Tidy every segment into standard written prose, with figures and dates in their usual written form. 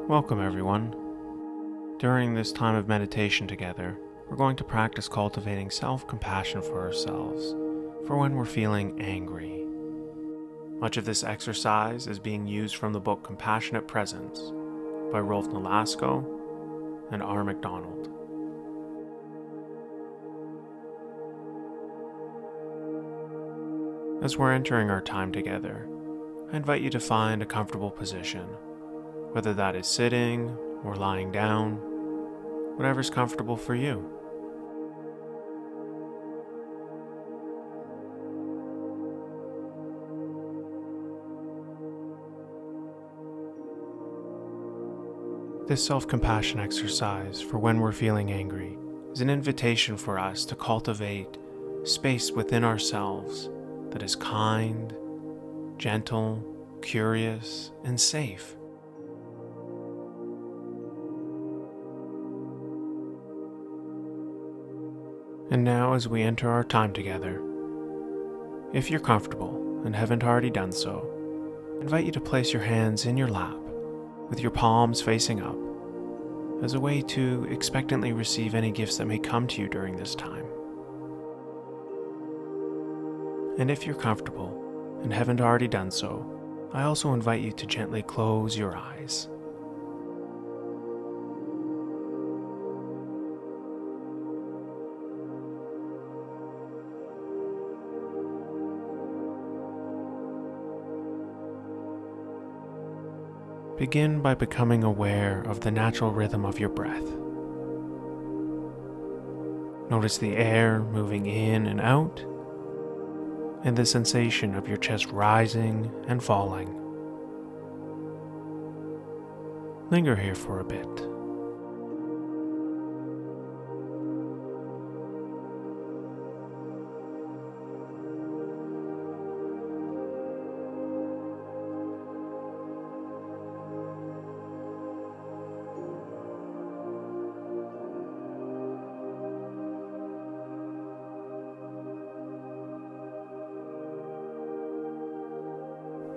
Welcome, everyone. During this time of meditation together, we're going to practice cultivating self-compassion for ourselves for when we're feeling angry. Much of this exercise is being used from the book Compassionate Presence by Rolf Nolasco and R. MacDonald. As we're entering our time together, I invite you to find a comfortable position, whether that is sitting or lying down, whatever's comfortable for you. This self-compassion exercise for when we're feeling angry is an invitation for us to cultivate space within ourselves that is kind, gentle, curious, and safe. And now, as we enter our time together, if you're comfortable and haven't already done so, I invite you to place your hands in your lap with your palms facing up as a way to expectantly receive any gifts that may come to you during this time. And if you're comfortable and haven't already done so, I also invite you to gently close your eyes. Begin by becoming aware of the natural rhythm of your breath. Notice the air moving in and out, and the sensation of your chest rising and falling. Linger here for a bit.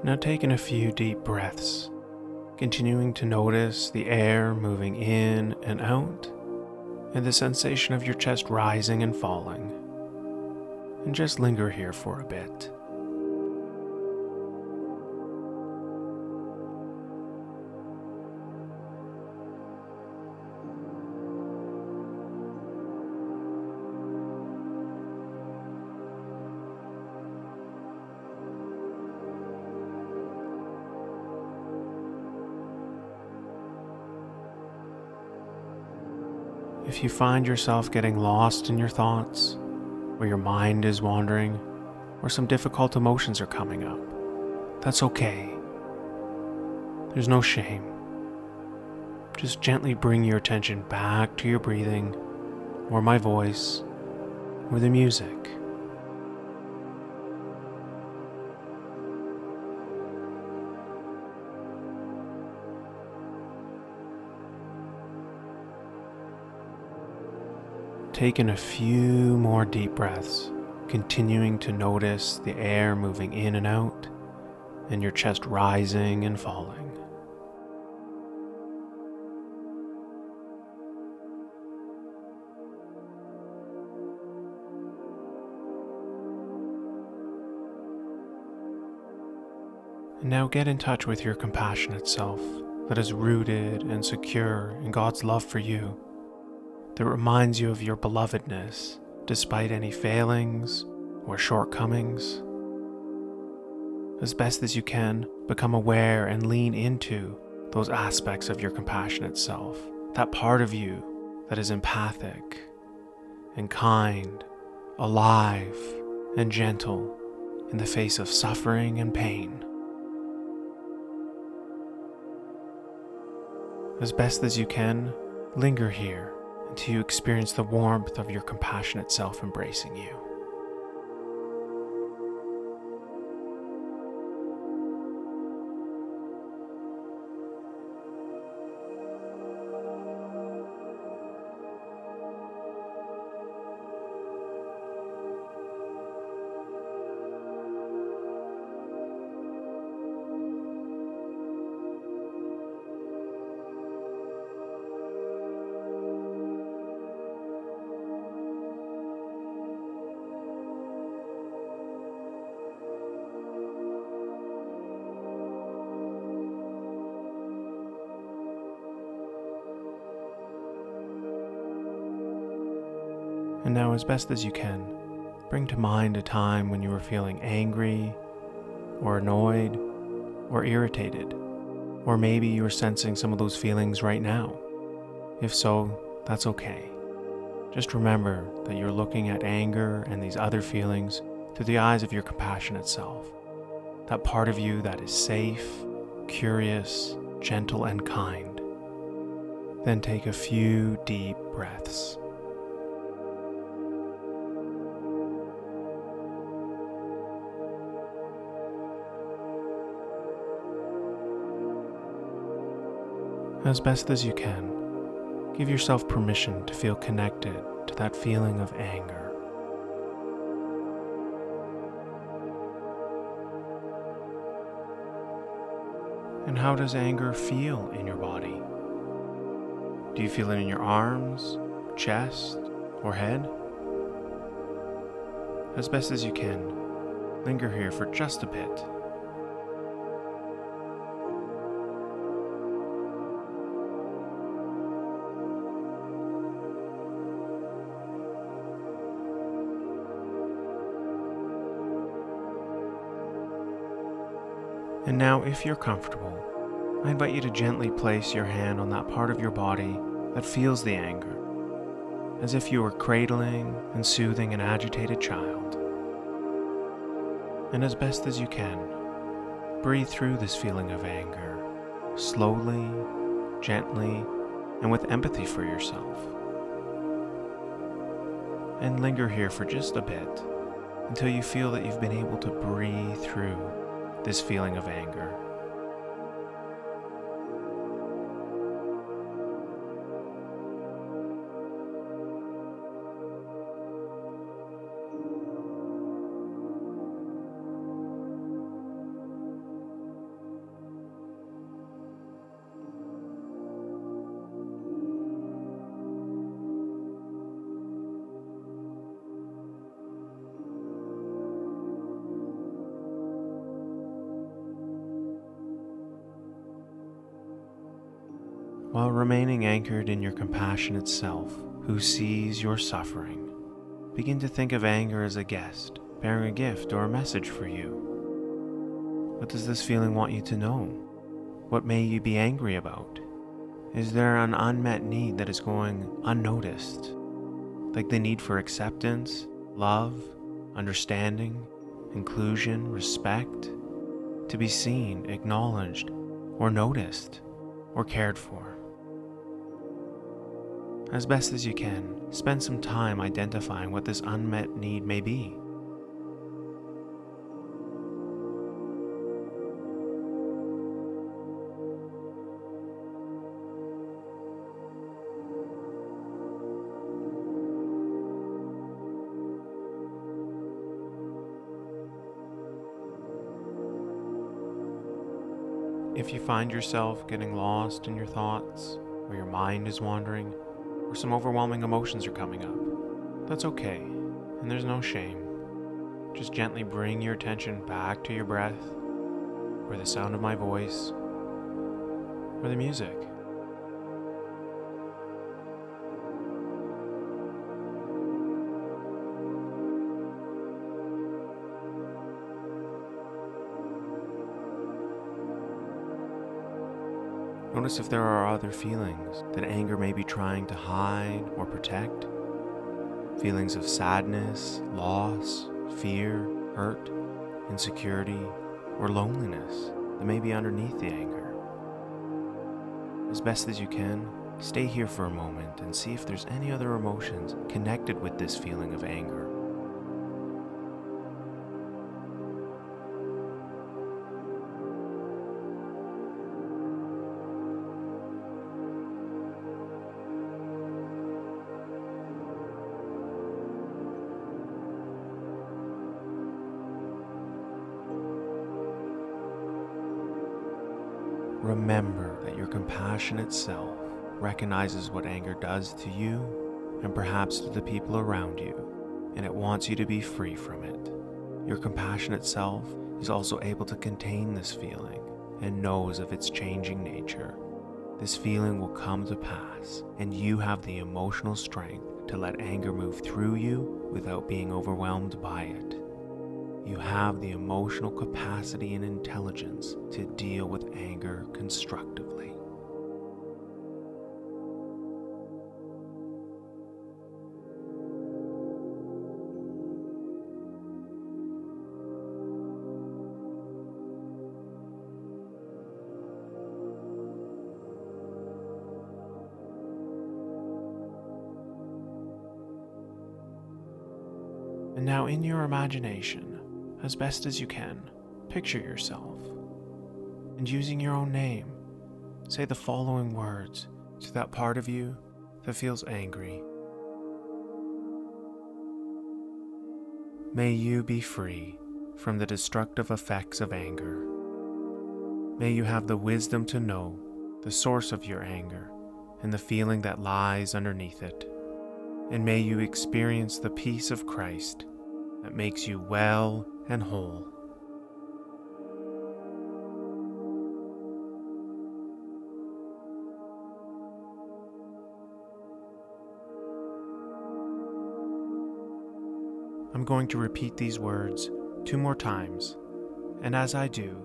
Now take in a few deep breaths, continuing to notice the air moving in and out, and the sensation of your chest rising and falling. And just linger here for a bit. If you find yourself getting lost in your thoughts, or your mind is wandering, or some difficult emotions are coming up, that's okay. There's no shame. Just gently bring your attention back to your breathing, or my voice, or the music. Take in a few more deep breaths, continuing to notice the air moving in and out, and your chest rising and falling. And now get in touch with your compassionate self that is rooted and secure in God's love for you, that reminds you of your belovedness despite any failings or shortcomings. As best as you can, become aware and lean into those aspects of your compassionate self, that part of you that is empathic and kind, alive and gentle in the face of suffering and pain. As best as you can, linger here until you experience the warmth of your compassionate self embracing you. And now, as best as you can, bring to mind a time when you were feeling angry, or annoyed, or irritated. Or maybe you are sensing some of those feelings right now. If so, that's okay. Just remember that you're looking at anger and these other feelings through the eyes of your compassionate self. That part of you that is safe, curious, gentle, and kind. Then take a few deep breaths. As best as you can, give yourself permission to feel connected to that feeling of anger. And how does anger feel in your body? Do you feel it in your arms, chest, or head? As best as you can, linger here for just a bit. And now, if you're comfortable, I invite you to gently place your hand on that part of your body that feels the anger, as if you were cradling and soothing an agitated child. And as best as you can, breathe through this feeling of anger, slowly, gently, and with empathy for yourself. And linger here for just a bit until you feel that you've been able to breathe through this feeling of anger. While remaining anchored in your compassionate self who sees your suffering, begin to think of anger as a guest, bearing a gift or a message for you. What does this feeling want you to know? What may you be angry about? Is there an unmet need that is going unnoticed? Like the need for acceptance, love, understanding, inclusion, respect, to be seen, acknowledged, or noticed, or cared for. As best as you can, spend some time identifying what this unmet need may be. If you find yourself getting lost in your thoughts, or your mind is wandering, or some overwhelming emotions are coming up, that's okay, and there's no shame. Just gently bring your attention back to your breath, or the sound of my voice, or the music. Notice if there are other feelings that anger may be trying to hide or protect. Feelings of sadness, loss, fear, hurt, insecurity, or loneliness that may be underneath the anger. As best as you can, stay here for a moment and see if there's any other emotions connected with this feeling of anger. Remember that your compassionate self recognizes what anger does to you and perhaps to the people around you, and it wants you to be free from it. Your compassionate self is also able to contain this feeling and knows of its changing nature. This feeling will come to pass, and you have the emotional strength to let anger move through you without being overwhelmed by it. You have the emotional capacity and intelligence to deal with anger constructively. And now in your imagination, as best as you can, picture yourself. And using your own name, say the following words to that part of you that feels angry. May you be free from the destructive effects of anger. May you have the wisdom to know the source of your anger and the feeling that lies underneath it. And may you experience the peace of Christ that makes you well and whole. I'm going to repeat these words 2 more times, and as I do,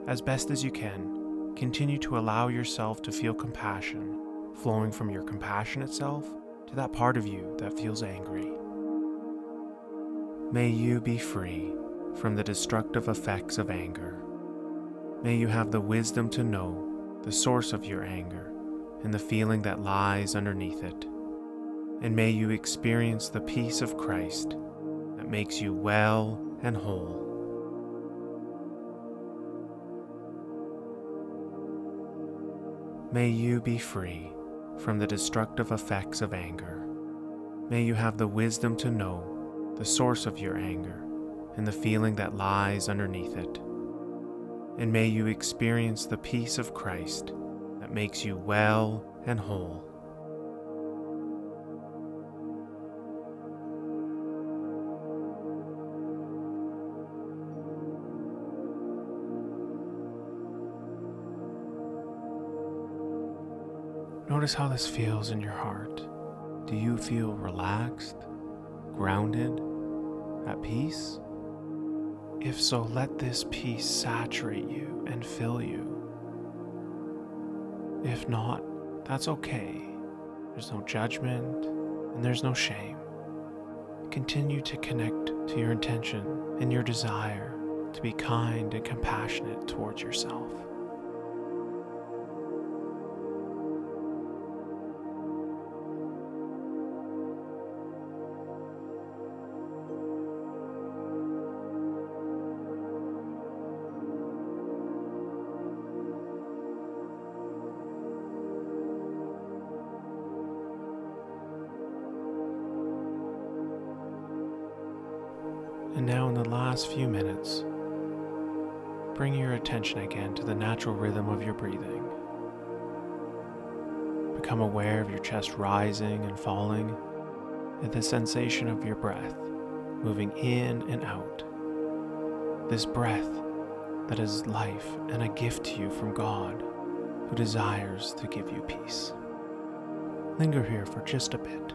as best as you can, continue to allow yourself to feel compassion flowing from your compassionate self to that part of you that feels angry. May you be free from the destructive effects of anger. May you have the wisdom to know the source of your anger and the feeling that lies underneath it. And may you experience the peace of Christ that makes you well and whole. May you be free from the destructive effects of anger. May you have the wisdom to know the source of your anger and the feeling that lies underneath it. And may you experience the peace of Christ that makes you well and whole. Notice how this feels in your heart. Do you feel relaxed, grounded, at peace? If so, let this peace saturate you and fill you. If not, that's okay. There's no judgment and there's no shame. Continue to connect to your intention and your desire to be kind and compassionate towards yourself. And now in the last few minutes, bring your attention again to the natural rhythm of your breathing. Become aware of your chest rising and falling and the sensation of your breath moving in and out. This breath that is life and a gift to you from God, who desires to give you peace. Linger here for just a bit.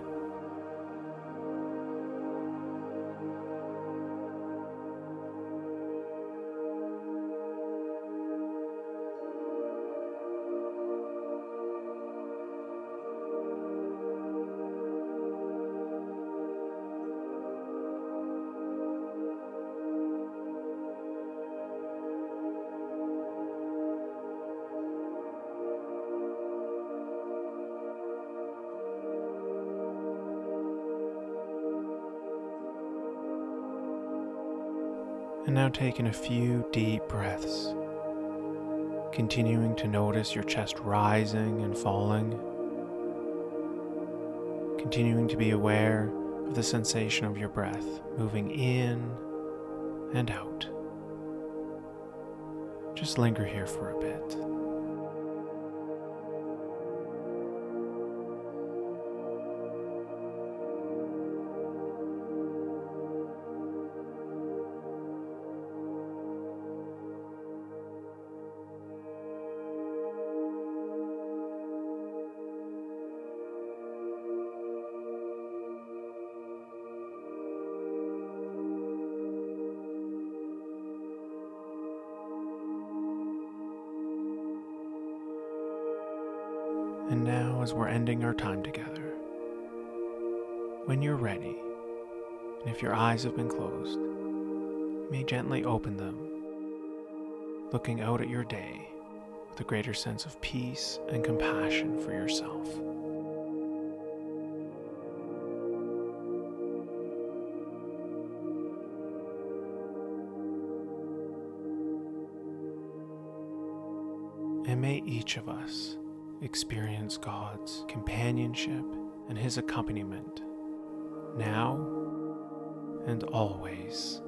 And now taking a few deep breaths, continuing to notice your chest rising and falling, continuing to be aware of the sensation of your breath moving in and out. Just linger here for a bit. And now, as we're ending our time together, when you're ready, and if your eyes have been closed, you may gently open them, looking out at your day with a greater sense of peace and compassion for yourself. And may each of us experience God's companionship and His accompaniment now and always.